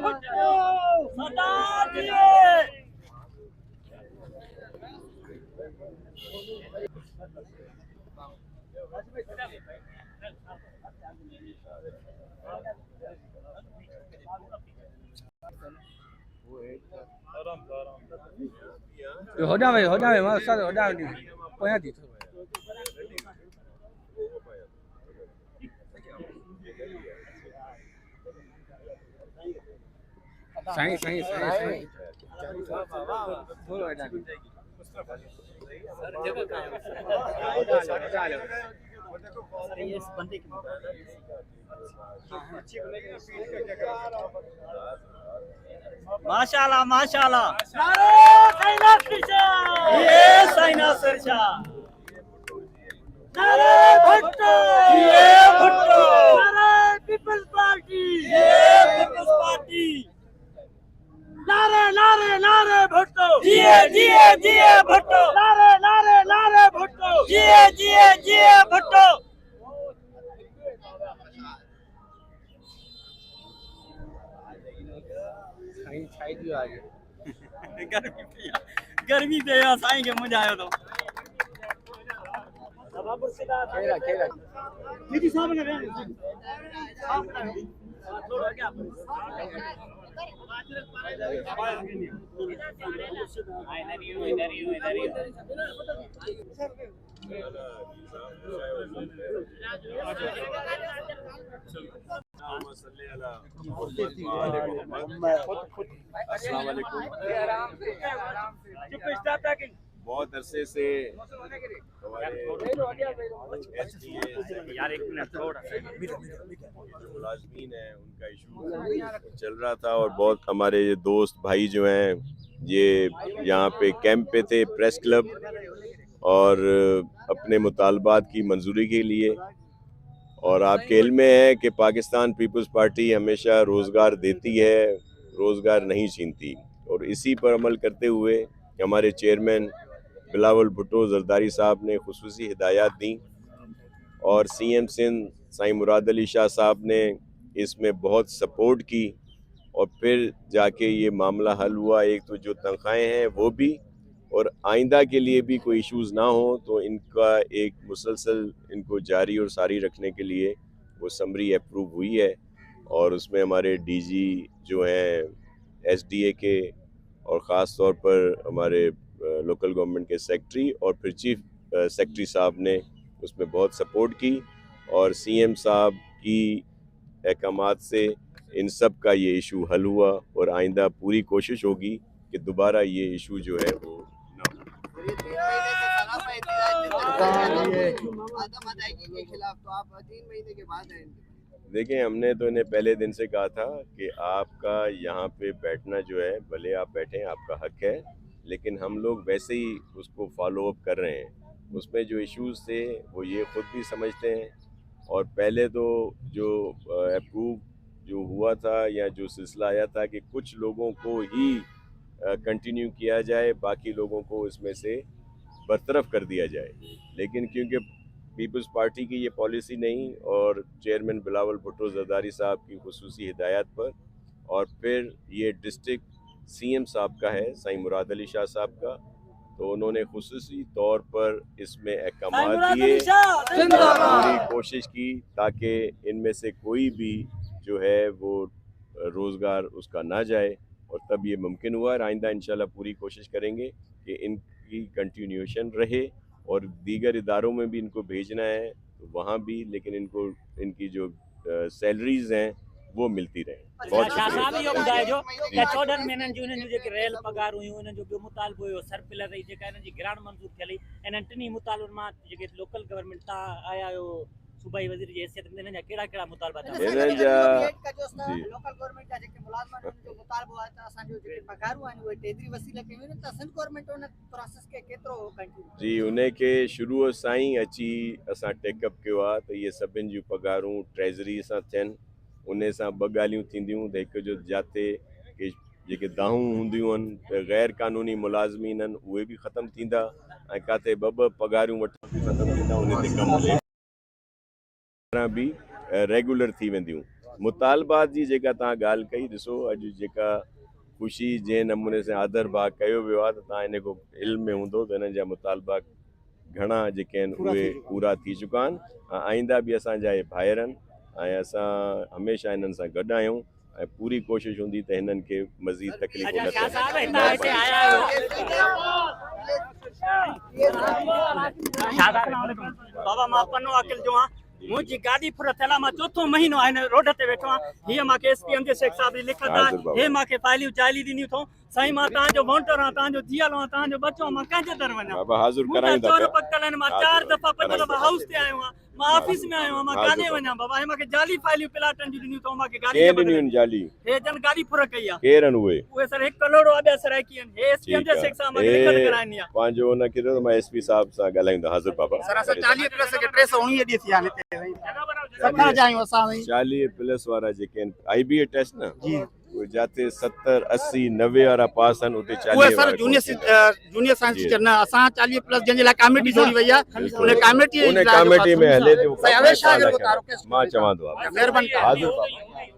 भुट्टो सदा दिए। होना है मैं सर होना नहीं पहुंचा दी सही सही सही सही बोलो बेटा माशाल्लाह माशाल्लाह। नारे साइना सिरसा, ये साइना सिरसा। नारे भुट्टो, ये भुट्टो। नारे पीपल्स पार्टी, ये पीपल्स पार्टी। नारे नारे नारे भुट्टो, जिए जिए जिए भुट्टो। नारे नारे नारे भुट्टो, जिए जिए जिए भुट्टो। सही छाई दियो आगे गर्मी पे यार साईं के मजा आयो तो खेला खेला दीदी साहब ने थोड़ा क्या बहुत अरसे से यार एक मिनट थोड़ा जो मुलाजमीन है उनका इशू चल रहा था और बहुत हमारे दोस्त भाई जो हैं ये यहाँ पे कैंप पे थे प्रेस क्लब और अपने मुतालबात की मंजूरी के लिए। और आपके इल्म में है कि पाकिस्तान पीपल्स पार्टी हमेशा रोज़गार देती है, रोज़गार नहीं छीनती, और इसी पर अमल करते हुए हमारे चेयरमैन बिलावल भुट्टो जरदारी साहब ने खुसूसी हिदायत दी और CM सिंध साईं मुराद अली शाह साहब ने इसमें बहुत सपोर्ट की और फिर जाके ये मामला हल हुआ। एक तो जो तनख्वाहें हैं वो भी, और आइंदा के लिए भी कोई इश्यूज़ ना हो तो इनका एक मुसलसल इनको जारी और सारी रखने के लिए वो समरी अप्रूव हुई है। और उसमें हमारे DG जो हैं SDA के और ख़ास तौर पर हमारे लोकल गवर्नमेंट के सेक्रेटरी और फिर चीफ सेक्रेटरी साहब ने उसमें बहुत सपोर्ट की और CM साहब की अहकामात से इन सब का ये इशू हल हुआ और आइंदा पूरी कोशिश होगी कि दोबारा ये इशू जो है वो ना देखें। हमने तो इन्हें पहले दिन से कहा था कि आपका यहाँ पे बैठना जो है भले आप बैठें, आपका हक है, लेकिन हम लोग वैसे ही उसको फॉलो अप कर रहे हैं। उसमें जो इश्यूज थे वो ये खुद भी समझते हैं और पहले तो जो अप्रूव जो हुआ था या जो सिलसिला आया था कि कुछ लोगों को ही कंटिन्यू किया जाए, बाकी लोगों को इसमें से बरतरफ कर दिया जाए, लेकिन क्योंकि पीपल्स पार्टी की ये पॉलिसी नहीं और चेयरमैन बिलावल भुट्टो जरदारी साहब की खुसूसी हिदायत पर और फिर ये डिस्ट्रिक्ट CM साहब का है साईं मुराद अली शाह साहब का, तो उन्होंने खुसूसी तौर पर इसमें अहकामात दिए, पूरी कोशिश की ताकि इनमें से कोई भी जो है वो रोज़गार उसका ना जाए, और तब ये मुमकिन हुआ। आइंदा इंशाल्लाह पूरी कोशिश करेंगे कि इनकी कंटिन्यूएशन रहे और दीगर इदारों में भी इनको भेजना है तो वहाँ भी, लेकिन इनको इनकी जो सैलरीज हैं वो मिलती रहे। बहुत शाह इहो ॿुधाइजो त 14 महीननि जूं इन्हनि जूं जेके रहियल पगार हुयूं, इन्हनि जो ॿियो मुतालबो हुयो सर्कुलर रही जेका इन्हनि जी ग्रांट मंज़ूर थियल हुई, इन्हनि टिनी मुतालबनि मां जेके लोकल गवर्नमेंट तव्हां आया आहियो सूबाई वज़ीर जी हैसियत में, इन्हनि जा कहिड़ा कहिड़ा मुतालबा था? इन्हनि जा लोकल गवर्नमेंट जा जेके मुलाज़िम आहिनि जो मुतालबो आहे त असांजो जेके पगारूं आहिनि उहे टेदरी वसीले कयूं आहिनि त सिंध गवर्नमेंट उन प्रोसेस खे केतिरो कंटिन्यू जी उन खे शुरूअ सां ई अची असां टेकअप कयो आहे त इहे सभिनि जूं पगारूं ट्रेज़री सां थियनि। उन सां ॿ ॻाल्हियूं थींदियूं त हिकु जो जाते के जेके दाहूं हूंदियूं आहिनि त गैर कानूनी मुलाज़मीन आहिनि उहे बि ख़तमु थींदा ऐं किथे ॿ पगारूं वठण बि ख़तमु थींदा, उन ते कमु बि रेगुलर थी वेंदियूं। मुतालबात जी जेका तव्हां ॻाल्हि कई, ॾिसो अॼु जेका ख़ुशी जंहिं नमूने सां आदर भाग कयो वियो आहे, त तव्हां इन को इल्म में हूंदो त हिननि जा मुतालबा घणा जेके आहिनि उहे पूरा थी चुका आहिनि। आईंदा बि असांजा इहे भाइर आहिनि ऐं असां हमेशह हिननि सां गॾु आहियूं ऐं पूरी कोशिशि हूंदी त हिननि खे मज़ीद तकलीफ़ न थिए। बाबा मां पन्नो अकिल जो आहियां, मुंहिंजी गाॾी फुर थियल आहे, मां चोथों महीनो हिन रोड ते वेठो आहियां। हीअ मूंखे एसपी अमजद शेख साहब जी लिखत आहे, हे मूंखे फाइलियूं जाली ॾिनियूं अथऊं। साईं मां तव्हांजो वॉन्टर आहियां, तव्हांजो धीअल आहियां, तव्हांजो बचो आहियां, मां कंहिंजे दर वञां? चोर पकड़ल आहिनि, मां 4 दफ़ा 5 दफ़ा हाउस ते आयो आहियां, मां ऑफिस में आयो आहियां, मां काॾे वञां बाबा? हे मूंखे जाली फाइलियूं प्लाटनि जूं ॾिनियूं अथऊं, मूंखे गाॾी जाली हे जन गाॾी फुर कई आहे। केरु आहिनि उहे? उहे सर 1 करोड़ अॿिया सराइकी आहिनि। हे एसपी अमजद शेख साहब मूंखे लिखत कराइणी आहे। पंहिंजो हुन खे मां एसपी साहब सां ॻाल्हाईंदो। हाज़िर बाबा सर असां 40 प्लस के 319 ॾींहं थी आने ते 70 जायूं असां 40 प्लस वारा जेके आहिनि IBA टेस्ट न जी, उहे जाते 70 80 90 वारा पास आहिनि उते 40 उहे सर जूनियर साइंस टीचर न असां 40 प्लस जंहिंजे लाइ कमेटी जोड़ी वई आहे, उन कमेटी में हले थी। मां चवां थो हाज़िर बाबा।